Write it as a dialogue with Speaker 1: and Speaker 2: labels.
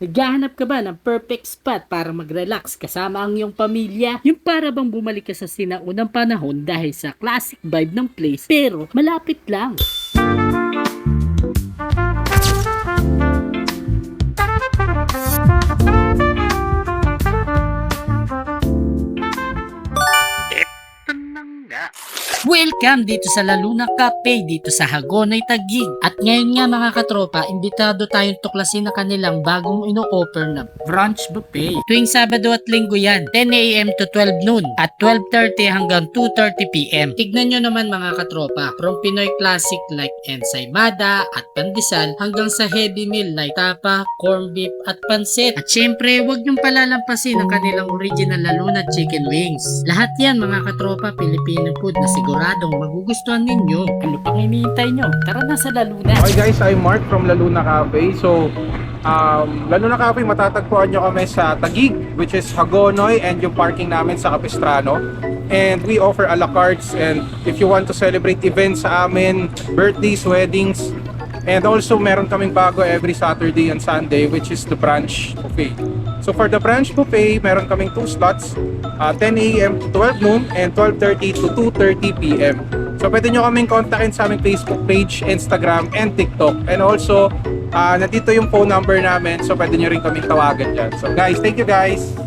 Speaker 1: Naghahanap ka ba ng perfect spot para mag-relax kasama ang iyong pamilya? Yung para bang bumalik ka sa sinaunang panahon dahil sa classic vibe ng place pero malapit lang. Welcome dito sa Laluna Cafe dito sa Hagonoy, Taguig. At ngayon nga mga katropa, imbitado tayong tuklasin na kanilang bagong ino-offer na brunch buffet. Tuwing Sabado at Linggo yan, 10 a.m. to 12 noon at 12:30 hanggang 2:30 p.m. Tignan nyo naman mga katropa, from Pinoy classic like ensaymada at pandesal hanggang sa heavy meal like tapa, corned beef at pansit. At syempre, huwag nyong palalampasin ang kanilang original Laluna chicken wings. Lahat yan mga katropa, Filipino food na siguradong magugustuhan ninyo. Ano pang hinihintay nyo? Tara na sa Laluna.
Speaker 2: Okay guys, I'm Mark from Laluna Cafe. So, Laluna Cafe, matatagpuan nyo kami sa Taguig, which is Hagonoy, and yung parking namin sa Capistrano. And we offer a la cartes, and if you want to celebrate events sa amin, birthdays, weddings, and also meron kaming bago every Saturday and Sunday, which is the brunch buffet. So for the brunch buffet, meron kaming 2 slots, 10 a.m. to 12 noon and 12:30 to 2:30 p.m. So pwede nyo kaming kontakin sa aming Facebook page, Instagram, and TikTok. And also, nandito yung phone number namin, so pwede nyo rin kaming tawagan dyan. So guys, thank you guys!